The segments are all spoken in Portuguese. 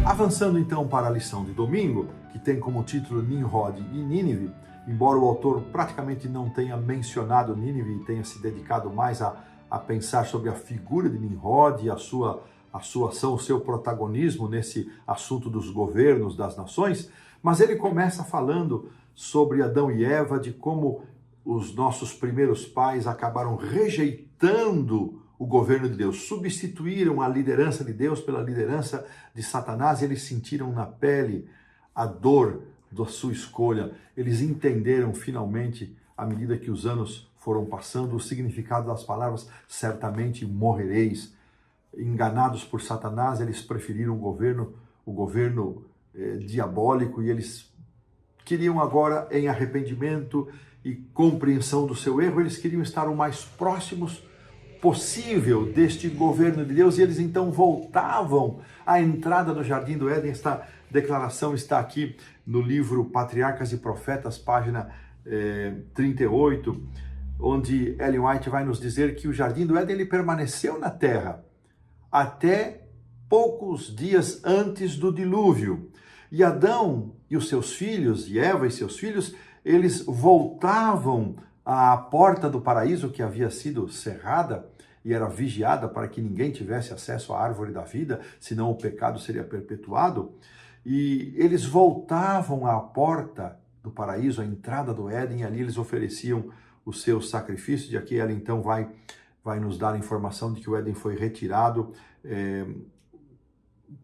Avançando então para a lição de domingo, que tem como título Nimrod e Nínive, embora o autor praticamente não tenha mencionado Nínive e tenha se dedicado mais a pensar sobre a figura de Nimrod e a sua ação, o seu protagonismo nesse assunto dos governos das nações, mas ele começa falando sobre Adão e Eva, de como os nossos primeiros pais acabaram rejeitando o governo de Deus, substituíram a liderança de Deus pela liderança de Satanás, e eles sentiram na pele a dor da sua escolha. Eles entenderam finalmente, à medida que os anos foram passando, o significado das palavras certamente morrereis. Enganados por Satanás, eles preferiram o governo diabólico, e eles queriam agora, em arrependimento e compreensão do seu erro, eles queriam estar o mais próximos possível deste governo de Deus, e eles então voltavam à entrada do Jardim do Éden. Esta declaração está aqui no livro Patriarcas e Profetas, página 38, onde Ellen White vai nos dizer que o Jardim do Éden ele permaneceu na terra até poucos dias antes do dilúvio. E Adão e os seus filhos, e Eva e seus filhos, eles voltavam à porta do paraíso, que havia sido cerrada e era vigiada para que ninguém tivesse acesso à árvore da vida, senão o pecado seria perpetuado. E eles voltavam à porta do paraíso, à entrada do Éden, e ali eles ofereciam o seu sacrifício. E aqui ela então vai nos dar a informação de que o Éden foi retirado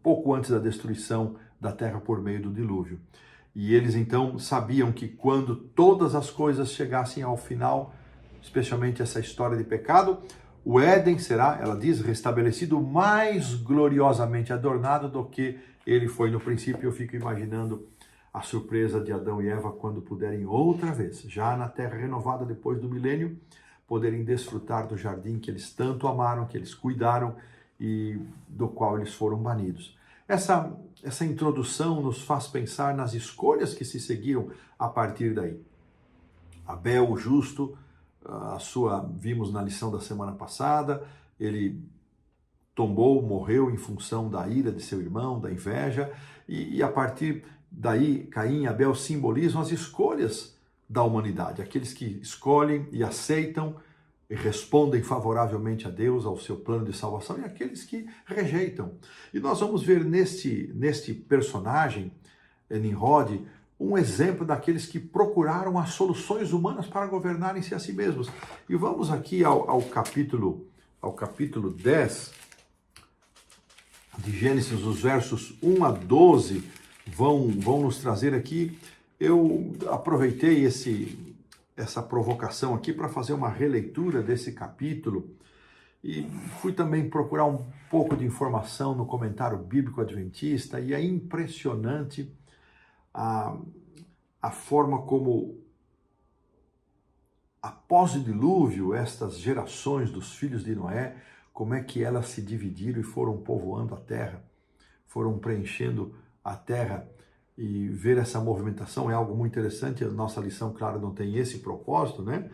pouco antes da destruição da terra por meio do dilúvio. E eles então sabiam que quando todas as coisas chegassem ao final, especialmente essa história de pecado, o Éden será, ela diz, restabelecido mais gloriosamente adornado do que ele foi no princípio. Eu fico imaginando a surpresa de Adão e Eva quando puderem outra vez, já na terra renovada depois do milênio, poderem desfrutar do jardim que eles tanto amaram, que eles cuidaram e do qual eles foram banidos. Essa introdução nos faz pensar nas escolhas que se seguiram a partir daí. Abel, o justo, vimos na lição da semana passada, ele tombou, morreu em função da ira de seu irmão, da inveja, e a partir daí Caim e Abel simbolizam as escolhas da humanidade, aqueles que escolhem e aceitam e respondem favoravelmente a Deus, ao seu plano de salvação, e aqueles que rejeitam. E nós vamos ver neste personagem, Nimrod, um exemplo daqueles que procuraram as soluções humanas para governarem-se a si mesmos. E vamos aqui ao capítulo 10 de Gênesis, os versos 1 a 12 vão nos trazer aqui. Eu aproveitei essa provocação aqui para fazer uma releitura desse capítulo e fui também procurar um pouco de informação no comentário bíblico adventista, e é impressionante a forma como, após o dilúvio, estas gerações dos filhos de Noé, como é que elas se dividiram e foram povoando a terra, foram preenchendo a terra. E ver essa movimentação é algo muito interessante. A nossa lição, claro, não tem esse propósito, né?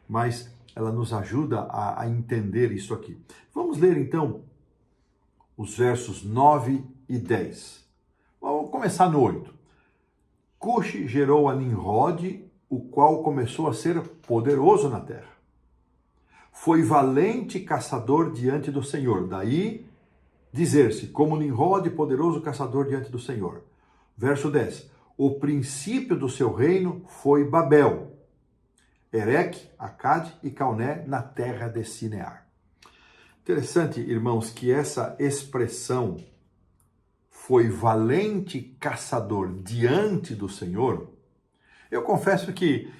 Mas ela nos ajuda a entender isso aqui. Vamos ler, então, os versos 9 e 10. Vamos começar no 8. Cuxi gerou a Nimrod, o qual começou a ser poderoso na terra. Foi valente caçador diante do Senhor. Daí dizer-se, como Nimrod, poderoso caçador diante do Senhor. Verso 10. O princípio do seu reino foi Babel, Ereque, Acade e Calné, na terra de Sinear. Interessante, irmãos, que essa expressão foi valente caçador diante do Senhor. Eu confesso que,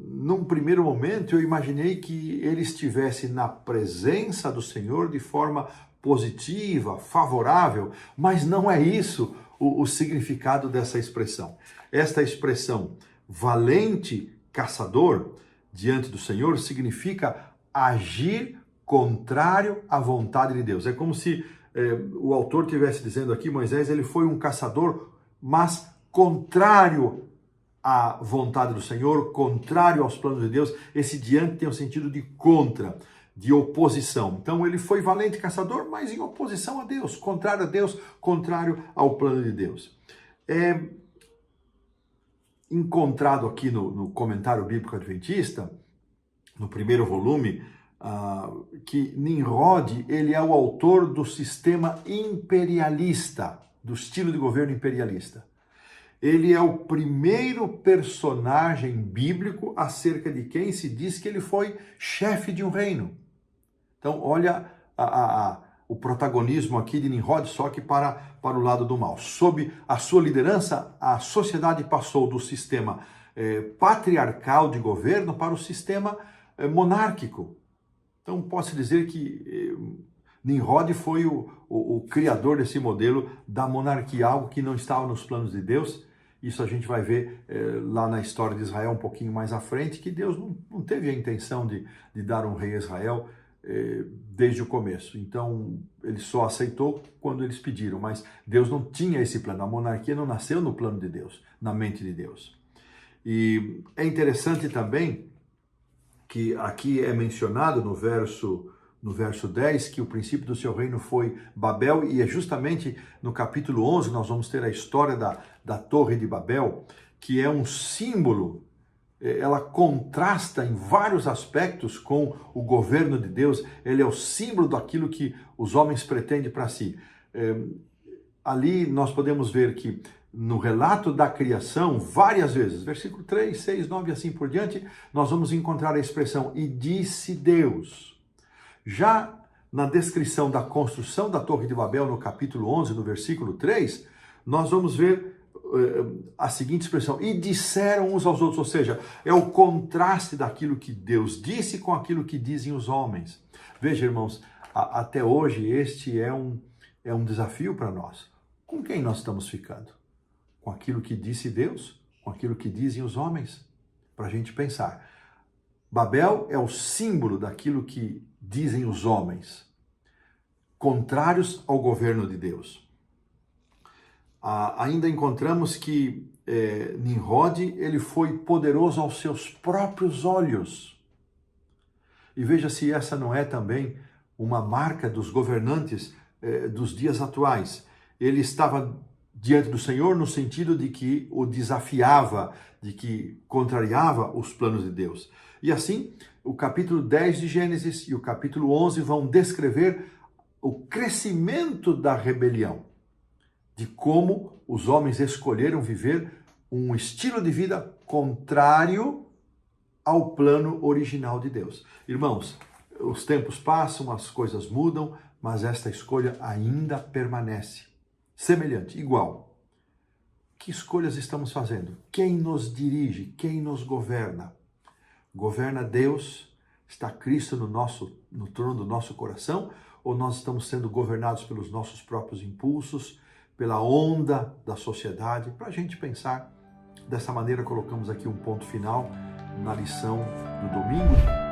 num primeiro momento, eu imaginei que ele estivesse na presença do Senhor de forma positiva, favorável, mas não é isso o significado dessa expressão. Esta expressão, valente caçador diante do Senhor, significa agir contrário à vontade de Deus. É como se o autor estivesse dizendo aqui, Moisés, ele foi um caçador, mas contrário à vontade do Senhor, contrário aos planos de Deus. Esse diante tem o sentido de contra. de oposição. Então ele foi valente caçador, mas em oposição a Deus, contrário ao plano de Deus. É encontrado aqui no Comentário Bíblico Adventista, no primeiro volume, que Nimrod, ele é o autor do sistema imperialista, do estilo de governo imperialista. Ele é o primeiro personagem bíblico acerca de quem se diz que ele foi chefe de um reino. Então, olha o protagonismo aqui de Nimrod, só que para o lado do mal. Sob a sua liderança, a sociedade passou do sistema patriarcal de governo para o sistema monárquico. Então, posso dizer que Nimrod foi o criador desse modelo da monarquia, algo que não estava nos planos de Deus. Isso a gente vai ver lá na história de Israel um pouquinho mais à frente, que Deus não teve a intenção de dar um rei a Israel desde o começo. Então, ele só aceitou quando eles pediram, mas Deus não tinha esse plano. A monarquia não nasceu no plano de Deus, na mente de Deus. E é interessante também que aqui é mencionado no verso 10, que o princípio do seu reino foi Babel, e é justamente no capítulo 11 nós vamos ter a história da Torre de Babel, que é um símbolo, ela contrasta em vários aspectos com o governo de Deus, ele é o símbolo daquilo que os homens pretendem para si. Ali nós podemos ver que no relato da criação, várias vezes, versículo 3, 6, 9 e assim por diante, nós vamos encontrar a expressão, e disse Deus. Já na descrição da construção da Torre de Babel, no capítulo 11, no versículo 3, nós vamos ver a seguinte expressão, e disseram uns aos outros, ou seja, é o contraste daquilo que Deus disse com aquilo que dizem os homens. Veja, irmãos, até hoje este é um desafio para nós. Com quem nós estamos ficando? Com aquilo que disse Deus? Com aquilo que dizem os homens? Para a gente pensar. Babel é o símbolo daquilo que dizem os homens, contrários ao governo de Deus. Ainda encontramos que Nimrod, ele foi poderoso aos seus próprios olhos. E veja se essa não é também uma marca dos governantes dos dias atuais. Ele estava diante do Senhor no sentido de que o desafiava, de que contrariava os planos de Deus. E assim, o capítulo 10 de Gênesis e o capítulo 11 vão descrever o crescimento da rebelião, de como os homens escolheram viver um estilo de vida contrário ao plano original de Deus. Irmãos, os tempos passam, as coisas mudam, mas esta escolha ainda permanece. Semelhante, igual. Que escolhas estamos fazendo? Quem nos dirige? Quem nos governa? Governa Deus? Está Cristo no trono do nosso coração? Ou nós estamos sendo governados pelos nossos próprios impulsos, pela onda da sociedade? Para a gente pensar dessa maneira, colocamos aqui um ponto final na lição do domingo.